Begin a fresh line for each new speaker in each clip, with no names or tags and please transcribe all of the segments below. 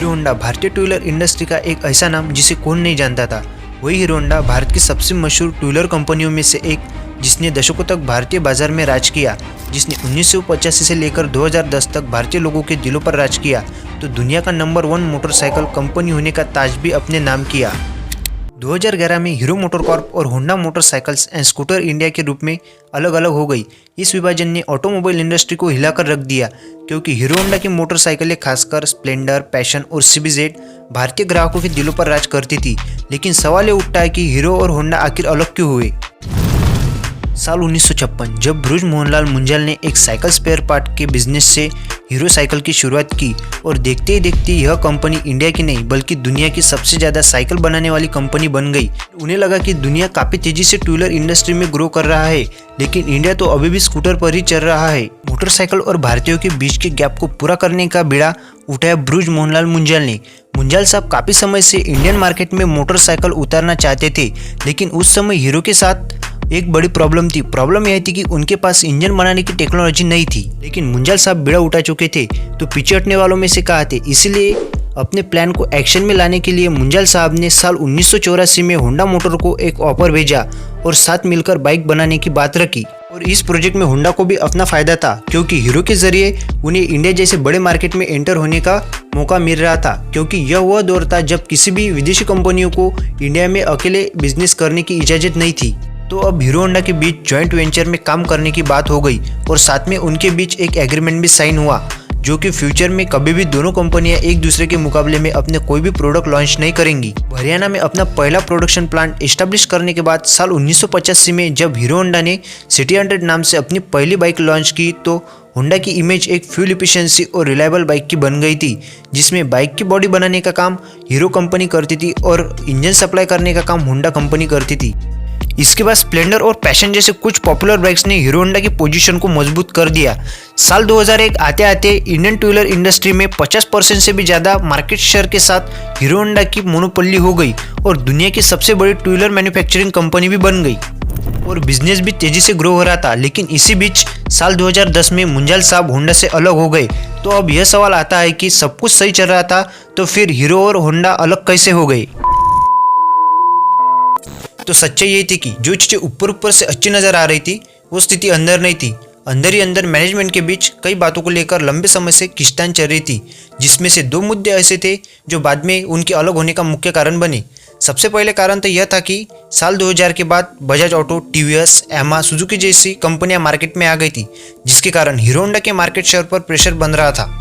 Hero Honda भारतीय two wheeler industry का एक ऐसा नाम जिसे कौन नहीं जानता था। वही हीरो होंडा भारत की सबसे मशहूर टू व्हीलर कंपनियों में से एक, जिसने दशकों तक भारतीय बाजार में राज किया, जिसने 1985 से लेकर 2010 तक भारतीय लोगों के दिलों पर राज किया, तो दुनिया का नंबर 1 मोटरसाइकिल कंपनी होने का ताज भी अपने नाम किया। 2011 में हीरो मोटरकॉर्प और Honda motorcycles and scooter India के रूप में अलग अलग हो गई। इस विभाजन ने ऑटोमोबाइल इंडस्ट्री को हिलाकर रख दिया, क्योंकि हीरो होंडा की मोटरसाइकिलें खासकर स्प्लेंडर, पैशन और CBZ भारतीय ग्राहकों के दिलों पर राज करती थी। लेकिन सवाल ये उठता है कि हीरो और होंडा आखिर अलग क्यों हुए। साल 1956 जब ब्रुज मोहनलाल मुंजाल ने एक साइकिल स्पेयर पार्ट के बिजनेस से हीरो साइकिल की शुरुआत की, और देखते ही देखते यह कंपनी इंडिया की नहीं बल्कि दुनिया की सबसे ज़्यादा साइकिल बनाने वाली कंपनी बन गई। उन्हें लगा कि दुनिया काफ़ी तेजी से टू व्हीलर इंडस्ट्री में ग्रो कर रहा है, लेकिन इंडिया तो अभी भी स्कूटर पर ही चल रहा है। मोटरसाइकिल और भारतीयों के बीच के गैप को पूरा करने का बीड़ा उठाया ब्रुज मोहनलाल मुंजाल ने। मुंजाल साहब काफ़ी समय से इंडियन मार्केट में मोटरसाइकिल उतारना चाहते थे, लेकिन उस समय हीरो के साथ एक बड़ी प्रॉब्लम थी। प्रॉब्लम यह थी कि उनके पास इंजन बनाने की टेक्नोलॉजी नहीं थी। लेकिन मुंजाल साहब बीड़ा उठा चुके थे, तो पीछे हटने वालों में से कहा थे। इसलिए अपने प्लान को एक्शन में लाने के लिए मुंजाल साहब ने साल 1984 में होंडा मोटर को एक ऑफर भेजा और साथ मिलकर बाइक बनाने की बात रखी। और इस प्रोजेक्ट में होंडा को भी अपना फायदा था, क्योंकि हीरो के जरिए उन्हें इंडिया जैसे बड़े मार्केट में एंटर होने का मौका मिल रहा था, क्योंकि यह वह दौर था जब किसी भी विदेशी कंपनियों को इंडिया में अकेले बिजनेस करने की इजाज़त नहीं थी। तो अब हीरो होंडा के बीच जॉइंट वेंचर में काम करने की बात हो गई, और साथ में उनके बीच एक एग्रीमेंट भी साइन हुआ, जो कि फ्यूचर में कभी भी दोनों कंपनियां एक दूसरे के मुकाबले में अपने कोई भी प्रोडक्ट लॉन्च नहीं करेंगी। हरियाणा में अपना पहला प्रोडक्शन प्लांट एस्टेब्लिश करने के बाद साल 1985 में जब हीरो होंडा ने सिटी 100 नाम से अपनी पहली बाइक लॉन्च की, तो होंडा की इमेज एक फ्यूल इफिशिएंसी और रिलायबल बाइक की बन गई थी, जिसमें बाइक की बॉडी बनाने का काम हीरो कंपनी करती थी और इंजन सप्लाई करने का काम होंडा कंपनी करती थी। इसके बाद स्प्लेंडर और पैशन जैसे कुछ पॉपुलर बाइक्स ने हीरो होंडा की पोजीशन को मजबूत कर दिया। साल 2001 आते आते इंडियन टू व्हीलर इंडस्ट्री में 50% से भी ज़्यादा मार्केट शेयर के साथ हीरो होंडा की मोनोपोली हो गई, और दुनिया की सबसे बड़ी टू व्हीलर मैन्युफैक्चरिंग कंपनी भी बन गई, और बिजनेस भी तेजी से ग्रो हो रहा था। लेकिन इसी बीच साल 2010 में मुंजाल साहब होंडा से अलग हो गए। तो अब यह सवाल आता है कि सब कुछ सही चल रहा था, तो फिर हीरो और होंडा अलग कैसे हो गए। तो सच्चाई ये थी कि जो चीज़ें ऊपर से अच्छी नज़र आ रही थी, वो स्थिति अंदर नहीं थी। अंदर ही अंदर मैनेजमेंट के बीच कई बातों को लेकर लंबे समय से खींचतान चल रही थी, जिसमें से 2 मुद्दे ऐसे थे जो बाद में उनके अलग होने का मुख्य कारण बने। सबसे पहले कारण तो यह था कि साल 2000 के बाद Bajaj auto, TVS, Yamaha, Suzuki जैसी कंपनियां मार्केट में आ गई थी, जिसके कारण हीरो होंडा के मार्केट शेयर पर प्रेशर बन रहा था।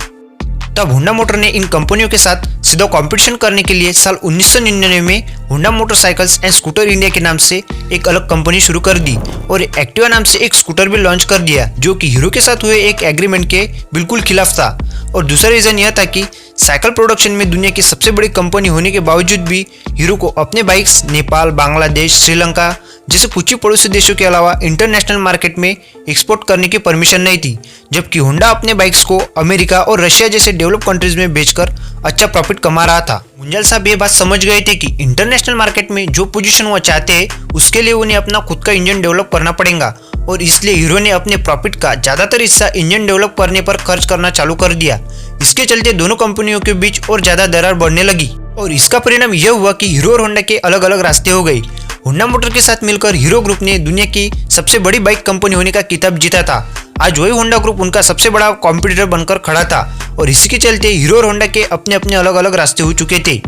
तब होंडा मोटर ने इन कंपनियों के साथ सीधा कंपटीशन करने के लिए साल 1999 में Honda motorcycles and scooter India के नाम से एक अलग कंपनी शुरू कर दी, और एक्टिवा नाम से एक स्कूटर भी लॉन्च कर दिया, जो कि हीरो के साथ हुए एक एग्रीमेंट के बिल्कुल खिलाफ था। और दूसरा रीज़न यह था कि साइकिल प्रोडक्शन में दुनिया की सबसे बड़ी कंपनी होने के बावजूद भी हीरो को अपने बाइक्स नेपाल, बांग्लादेश, श्रीलंका जैसे कुछ ही पड़ोसी देशों के अलावा इंटरनेशनल मार्केट में एक्सपोर्ट करने की परमिशन नहीं थी, जबकि होंडा अपने बाइक्स को अमेरिका और रशिया जैसे डेवलप कंट्रीज में बेचकर अच्छा प्रॉफिट कमा रहा था। मुंजाल साहब ये बात समझ गए थे कि इंटरनेशनल मार्केट में जो पोजीशन वो चाहते हैं, उसके लिए उन्हें अपना खुद का इंजन डेवलप करना पड़ेगा, और इसलिए हीरो ने अपने प्रॉफिट का ज़्यादातर हिस्सा इंजन डेवलप करने पर खर्च करना चालू कर दिया। इसके चलते दोनों कंपनियों के बीच और ज़्यादा दरार बढ़ने लगी, और इसका परिणाम यह हुआ कि हीरो और होंडा के अलग अलग रास्ते हो गए। होंडा मोटर के साथ मिलकर हीरो ग्रुप ने दुनिया की सबसे बड़ी बाइक कंपनी होने का खिताब जीता था। आज वही होंडा ग्रुप उनका सबसे बड़ा कॉम्पिटिटर बनकर खड़ा था, और इसी के चलते हीरो और होंडा के अपने अपने अलग अलग रास्ते हो चुके थे।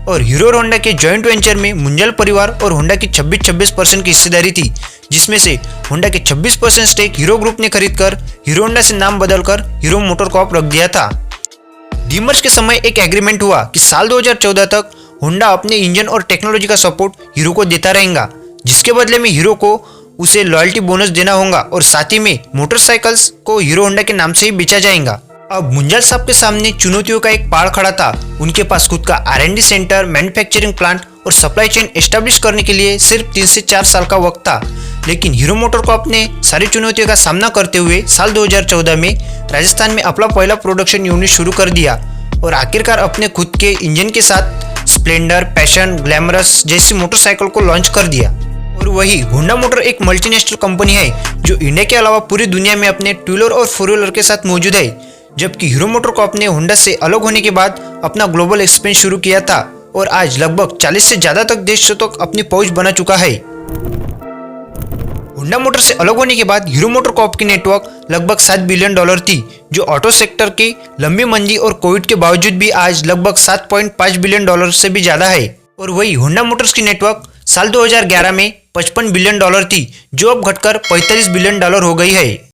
और हीरो और होंडा के जॉइंट वेंचर में मुंजाल परिवार और होंडा की 26% की हिस्सेदारी थी, जिसमें से होंडा के 26% स्टेक हीरो ग्रुप ने खरीदकर हीरो होंडा से नाम बदलकर हीरो मोटरकॉर्प रख दिया था। डीमर्ज के समय एक एग्रीमेंट हुआ कि साल 2014 तक होंडा अपने इंजन और टेक्नोलॉजी का सपोर्ट हीरो को देता रहेगा, जिसके बदले में हीरो को उसे लॉयल्टी बोनस देना होगा, और साथ ही में मोटरसाइकिल्स को हीरो होंडा के नाम से ही बेचा जाएगा। अब मुंजाल साहब के सामने चुनौतियों का एक पहाड़ खड़ा था। उनके पास खुद का R&D सेंटर, मैन्युफैक्चरिंग प्लांट और सप्लाई चेन एस्टेब्लिश करने के लिए सिर्फ 3 से 4 साल का वक्त था। लेकिन हीरो मोटरकॉर्प ने सारी चुनौतियों का सामना करते हुए साल 2014 में राजस्थान में अपना पहला प्रोडक्शन यूनिट शुरू कर दिया, और आखिरकार अपने खुद के इंजन के साथ स्प्लेंडर, पैशन, ग्लैमरस जैसी मोटरसाइकिल को लॉन्च कर दिया। और वही होंडा मोटर एक मल्टीनेशनल कंपनी है, जो इंडिया के अलावा पूरी दुनिया में अपने टू व्हीलर और 4 व्हीलर के साथ मौजूद है। जबकि हीरो मोटोकॉर्प ने होंडा से अलग होने के बाद अपना ग्लोबल एक्सपेंशन शुरू किया था और आज लगभग 40 से ज़्यादा तक देशों तक अपनी पहुंच बना चुका है। होंडा मोटर से अलग होने के बाद हीरो मोटोकॉर्प की नेटवर्क लगभग $7 बिलियन थी, जो ऑटो सेक्टर की लंबी मंदी और कोविड के बावजूद भी आज लगभग $7.5 बिलियन से भी ज़्यादा है। और वही होंडा मोटर्स की नेटवर्क साल 2011 में $55 बिलियन थी, जो अब घटकर $45 बिलियन हो गई है।